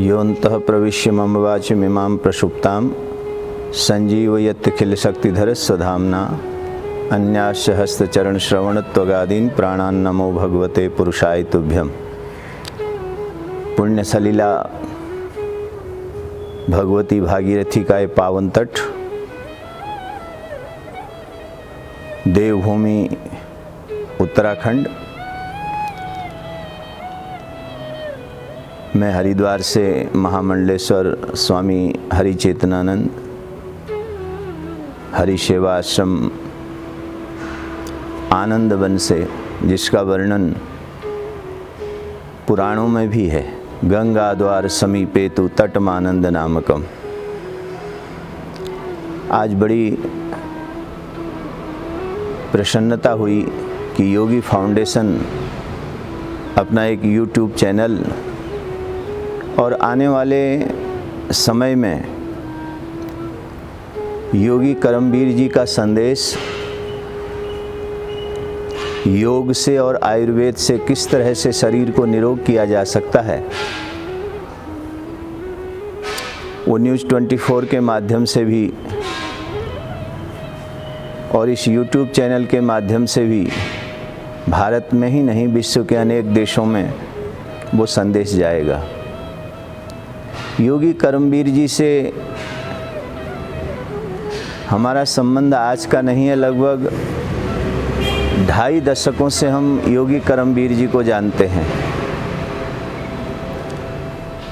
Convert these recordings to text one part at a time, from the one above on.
योऽन्तः प्रविश्य मम वाचमिमां प्रसुप्तां सञ्जीवयत्यखिलशक्तिधरस्वधाम्ना अन्यास्य हस्तचरणश्रवणत्वगादीन् प्राणान् नमो भगवते पुरुषाय तुभ्यं। पुण्य सलीला भगवती भागीरथी का ये पावन तट, देवभूमि उत्तराखंड। मैं हरिद्वार से महामंडलेश्वर स्वामी हरि चेतनानंद हरि सेवा आश्रम आनंद वन से, जिसका वर्णन पुराणों में भी है, गंगा द्वार समीपे तु तटमानंद नामकम। आज बड़ी प्रसन्नता हुई कि योगी फाउंडेशन अपना एक यूट्यूब चैनल और आने वाले समय में योगी करमवीर जी का संदेश योग से और आयुर्वेद से किस तरह से शरीर को निरोग किया जा सकता है, वो न्यूज़ 24 के माध्यम से भी और इस यूट्यूब चैनल के माध्यम से भी भारत में ही नहीं, विश्व के अनेक देशों में वो संदेश जाएगा। योगी करमवीर जी से हमारा संबंध आज का नहीं है, लगभग 2.5 दशकों से हम योगी करमवीर जी को जानते हैं।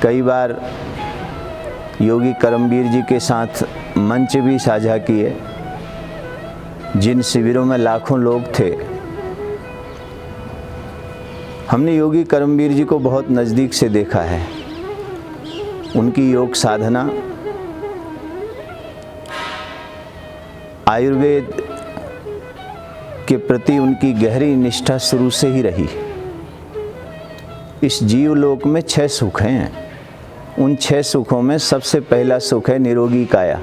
कई बार योगी करमवीर जी के साथ मंच भी साझा किए, जिन शिविरों में लाखों लोग थे। हमने योगी करमवीर जी को बहुत नज़दीक से देखा है, उनकी योग साधना, आयुर्वेद के प्रति उनकी गहरी निष्ठा शुरू से ही रही। इस जीवलोक में 6 सुख हैं। उन 6 सुखों में सबसे पहला सुख है निरोगी काया।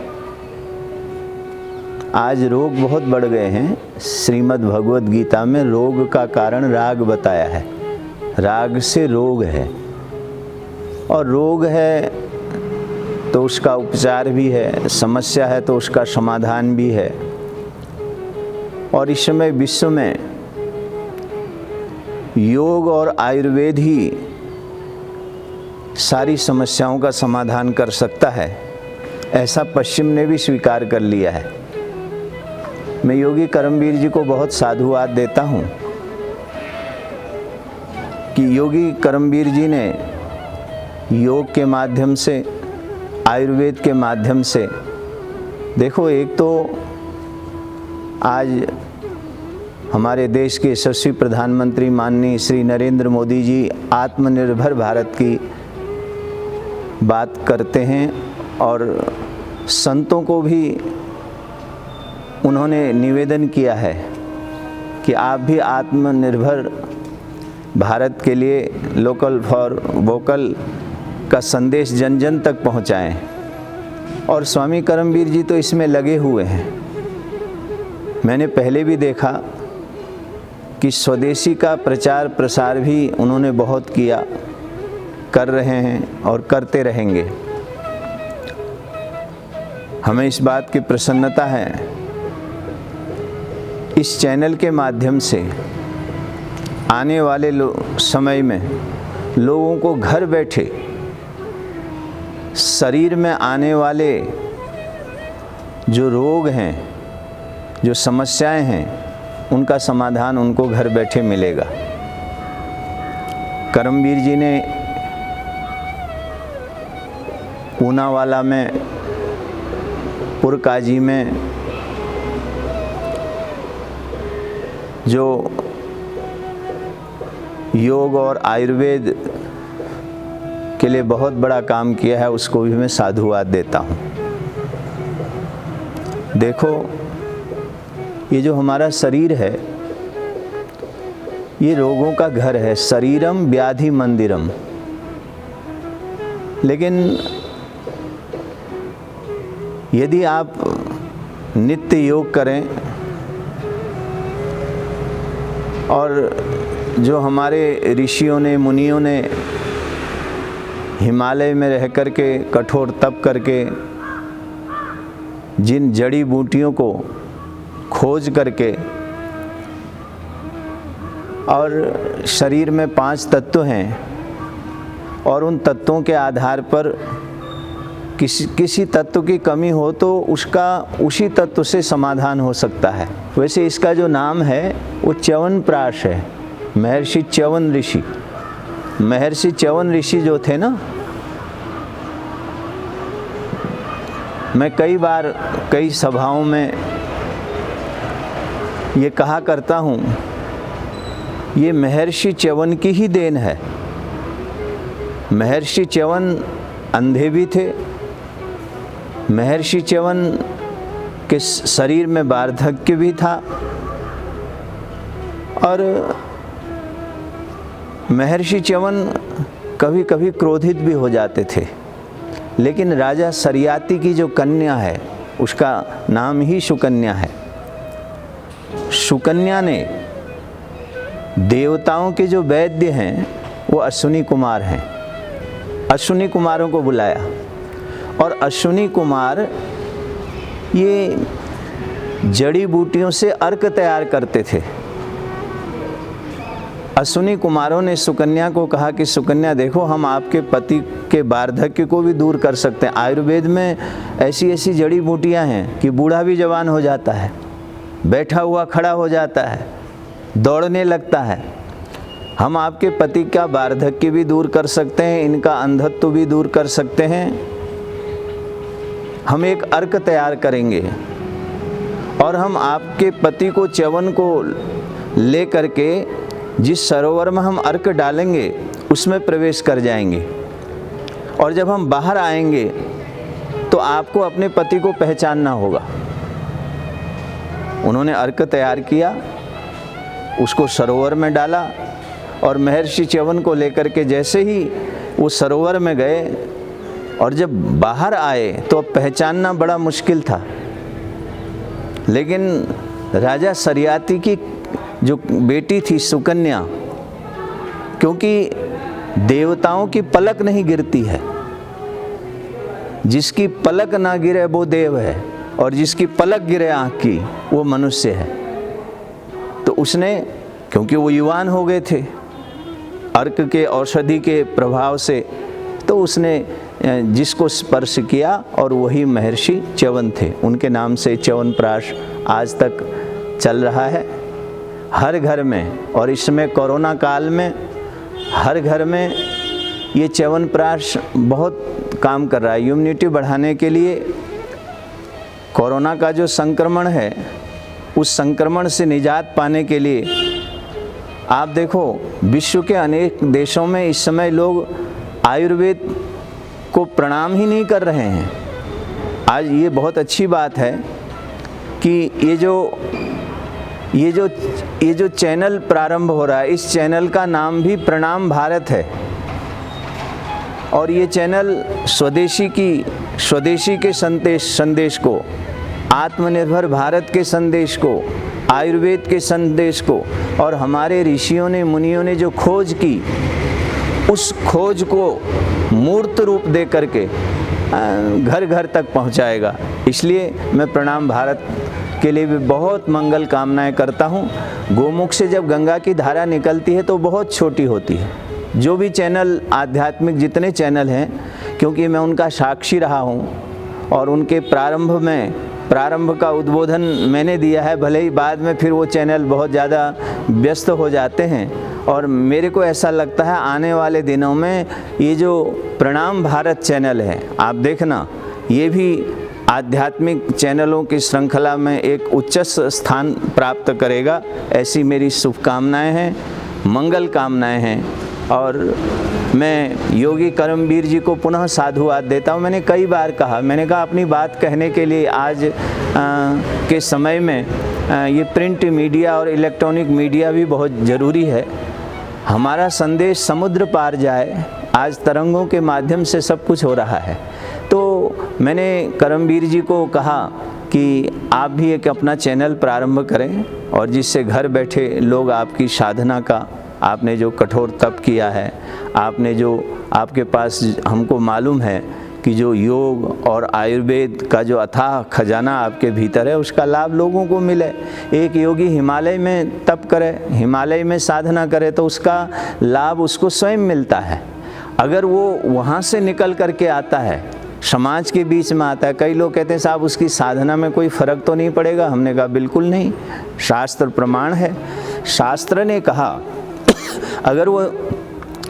आज रोग बहुत बढ़ गए हैं। श्रीमद् भगवद गीता में रोग का कारण राग बताया है। राग से रोग है, और रोग है तो उसका उपचार भी है, समस्या है तो उसका समाधान भी है। और इस समय विश्व में योग और आयुर्वेद ही सारी समस्याओं का समाधान कर सकता है, ऐसा पश्चिम ने भी स्वीकार कर लिया है। मैं योगी करमवीर जी को बहुत साधुवाद देता हूँ कि योगी करमवीर जी ने योग के माध्यम से, आयुर्वेद के माध्यम से, देखो, एक तो आज हमारे देश के यशस्वी प्रधानमंत्री माननीय श्री नरेंद्र मोदी जी आत्मनिर्भर भारत की बात करते हैं, और संतों को भी उन्होंने निवेदन किया है कि आप भी आत्मनिर्भर भारत के लिए लोकल फॉर वोकल का संदेश जन जन तक पहुंचाएं। और स्वामी करमवीर जी तो इसमें लगे हुए हैं। मैंने पहले भी देखा कि स्वदेशी का प्रचार प्रसार भी उन्होंने बहुत किया, कर रहे हैं और करते रहेंगे। हमें इस बात की प्रसन्नता है, इस चैनल के माध्यम से आने वाले समय में लोगों को घर बैठे शरीर में आने वाले जो रोग हैं, जो समस्याएं हैं, उनका समाधान उनको घर बैठे मिलेगा। करमवीर जी ने पूनावाला में, पुरकाजी में जो योग और आयुर्वेद के लिए बहुत बड़ा काम किया है, उसको भी मैं साधुवाद देता हूँ। देखो, ये जो हमारा शरीर है, ये रोगों का घर है। शरीरम व्याधि मंदिरम। लेकिन यदि आप नित्य योग करें और जो हमारे ऋषियों ने, मुनियों ने हिमालय में रह कर के कठोर तप करके जिन जड़ी बूटियों को खोज करके, और शरीर में 5 तत्व हैं और उन तत्वों के आधार पर किसी तत्व की कमी हो तो उसका उसी तत्व से समाधान हो सकता है। वैसे इसका जो नाम है वो च्यवनप्राश है, महर्षि च्यवन ऋषि। महर्षि च्यवन ऋषि जो थे ना, मैं कई बार कई सभाओं में ये कहा करता हूँ, ये महर्षि च्यवन की ही देन है। महर्षि च्यवन अंधे भी थे, महर्षि च्यवन के शरीर में वार्धक्य भी था, और महर्षि च्यवन कभी कभी क्रोधित भी हो जाते थे। लेकिन राजा सरियाती की जो कन्या है उसका नाम ही सुकन्या है। सुकन्या ने देवताओं के जो वैद्य हैं वो अश्विनी कुमार हैं, अश्विनी कुमारों को बुलाया, और अश्विनी कुमार ये जड़ी बूटियों से अर्क तैयार करते थे। अश्विनी कुमारों ने सुकन्या को कहा कि सुकन्या देखो, हम आपके पति के वार्धक्य को भी दूर कर सकते हैं। आयुर्वेद में ऐसी ऐसी जड़ी बूटियां हैं कि बूढ़ा भी जवान हो जाता है, बैठा हुआ खड़ा हो जाता है, दौड़ने लगता है। हम आपके पति का वार्धक्य भी दूर कर सकते हैं, इनका अंधत्व भी दूर कर सकते हैं। हम एक अर्क तैयार करेंगे और हम आपके पति को च्यवन को ले करके जिस सरोवर में हम अर्क डालेंगे उसमें प्रवेश कर जाएंगे, और जब हम बाहर आएंगे तो आपको अपने पति को पहचानना होगा। उन्होंने अर्क तैयार किया, उसको सरोवर में डाला, और महर्षि च्यवन को लेकर के जैसे ही वो सरोवर में गए और जब बाहर आए तो अब पहचानना बड़ा मुश्किल था। लेकिन राजा सरियाती की जो बेटी थी सुकन्या, क्योंकि देवताओं की पलक नहीं गिरती है, जिसकी पलक ना गिरे वो देव है, और जिसकी पलक गिरे आँख की वो मनुष्य है। तो उसने, क्योंकि वो युवान हो गए थे अर्क के औषधि के प्रभाव से, तो उसने जिसको स्पर्श किया और वही महर्षि च्यवन थे। उनके नाम से च्यवनप्राश आज तक चल रहा है हर घर में, और इसमें कोरोना काल में हर घर में ये च्यवनप्राश बहुत काम कर रहा है इम्यूनिटी बढ़ाने के लिए। कोरोना का जो संक्रमण है उस संक्रमण से निजात पाने के लिए आप देखो विश्व के अनेक देशों में इस समय लोग आयुर्वेद को प्रणाम ही नहीं कर रहे हैं। आज ये बहुत अच्छी बात है कि ये जो चैनल प्रारंभ हो रहा है, इस चैनल का नाम भी प्रणाम भारत है, और ये चैनल स्वदेशी के संदेश को, आत्मनिर्भर भारत के संदेश को, आयुर्वेद के संदेश को, और हमारे ऋषियों ने मुनियों ने जो खोज की उस खोज को मूर्त रूप दे करके घर घर तक पहुंचाएगा। इसलिए मैं प्रणाम भारत के लिए भी बहुत मंगल कामनाएं करता हूं। गोमुख से जब गंगा की धारा निकलती है तो बहुत छोटी होती है। जो भी चैनल आध्यात्मिक जितने चैनल हैं, क्योंकि मैं उनका साक्षी रहा हूं और उनके प्रारंभ का उद्बोधन मैंने दिया है, भले ही बाद में फिर वो चैनल बहुत ज़्यादा व्यस्त हो जाते हैं, और मेरे को ऐसा लगता है आने वाले दिनों में ये जो प्रणाम भारत चैनल है, आप देखना ये भी आध्यात्मिक चैनलों की श्रृंखला में एक उच्च स्थान प्राप्त करेगा। ऐसी मेरी शुभकामनाएं हैं, मंगल कामनाएं हैं, और मैं योगी करमवीर जी को पुनः साधुवाद देता हूँ। मैंने कई बार कहा, मैंने कहा अपनी बात कहने के लिए आज के समय में ये प्रिंट मीडिया और इलेक्ट्रॉनिक मीडिया भी बहुत ज़रूरी है। हमारा संदेश समुद्र पार जाए, आज तरंगों के माध्यम से सब कुछ हो रहा है। तो मैंने करमवीर जी को कहा कि आप भी एक अपना चैनल प्रारंभ करें, और जिससे घर बैठे लोग आपकी साधना का आपने जो कठोर तप किया है, आपने जो आपके पास हमको मालूम है कि जो योग और आयुर्वेद का जो अथाह खजाना आपके भीतर है उसका लाभ लोगों को मिले। एक योगी हिमालय में तप करे, हिमालय में साधना करे तो उसका लाभ उसको स्वयं मिलता है। अगर वो वहाँ से निकल करके आता है, समाज के बीच में आता है, कई लोग कहते हैं साहब उसकी साधना में कोई फ़र्क तो नहीं पड़ेगा। हमने कहा बिल्कुल नहीं, शास्त्र प्रमाण है। शास्त्र ने कहा अगर वो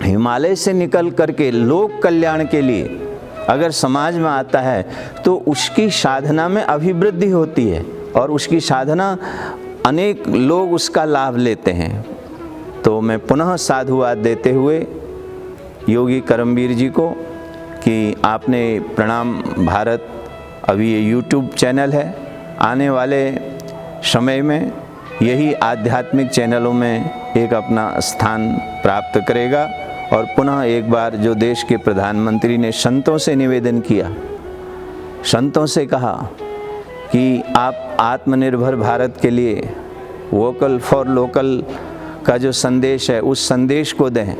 हिमालय से निकल करके लोक कल्याण के लिए अगर समाज में आता है तो उसकी साधना में अभिवृद्धि होती है और उसकी साधना अनेक लोग उसका लाभ लेते हैं। तो मैं पुनः साधुवाद देते हुए योगी करमवीर जी को कि आपने प्रणाम भारत अभी ये YouTube चैनल है, आने वाले समय में यही आध्यात्मिक चैनलों में एक अपना स्थान प्राप्त करेगा। और पुनः एक बार जो देश के प्रधानमंत्री ने संतों से निवेदन किया, संतों से कहा कि आप आत्मनिर्भर भारत के लिए वोकल फॉर लोकल का जो संदेश है उस संदेश को दें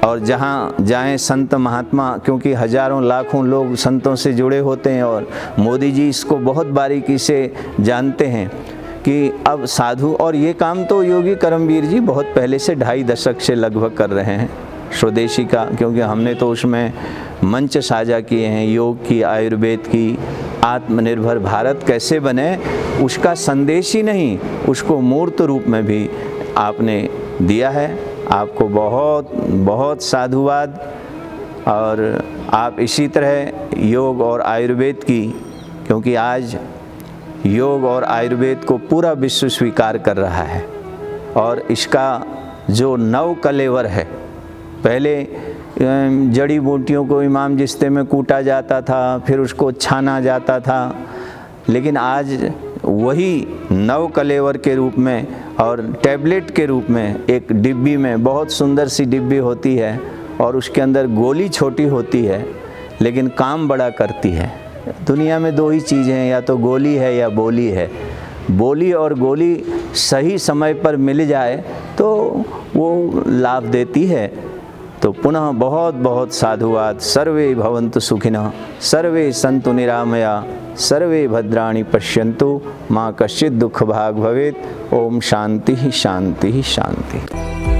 और जहाँ जाएं संत महात्मा, क्योंकि हजारों लाखों लोग संतों से जुड़े होते हैं और मोदी जी इसको बहुत बारीकी से जानते हैं कि अब साधु, और ये काम तो योगी करमवीर जी बहुत पहले से 2.5 दशक से लगभग कर रहे हैं स्वदेशी का, क्योंकि हमने तो उसमें मंच साझा किए हैं योग की, आयुर्वेद की। आत्मनिर्भर भारत कैसे बने उसका संदेश ही नहीं, उसको मूर्त रूप में भी आपने दिया है। आपको बहुत बहुत साधुवाद। और आप इसी तरह योग और आयुर्वेद की, क्योंकि आज योग और आयुर्वेद को पूरा विश्व स्वीकार कर रहा है और इसका जो नव कलेवर है, पहले जड़ी बूटियों को इमाम जिस्ते में कूटा जाता था, फिर उसको छाना जाता था, लेकिन आज वही नव कलेवर के रूप में और टैबलेट के रूप में एक डिब्बी में, बहुत सुंदर सी डिब्बी होती है और उसके अंदर गोली छोटी होती है लेकिन काम बड़ा करती है। दुनिया में 2 ही चीज़ें हैं, या तो गोली है या बोली है। बोली और गोली सही समय पर मिल जाए तो वो लाभ देती है। तो पुनः बहुत बहुत साधुवाद। सर्वे भवन्तु सुखिनः, सर्वे सन्तु निरामया, सर्वे भद्राणि पश्यन्तु, मा कश्चित् दुःखभाग् भवेत्। ओम शांति शांति शांति।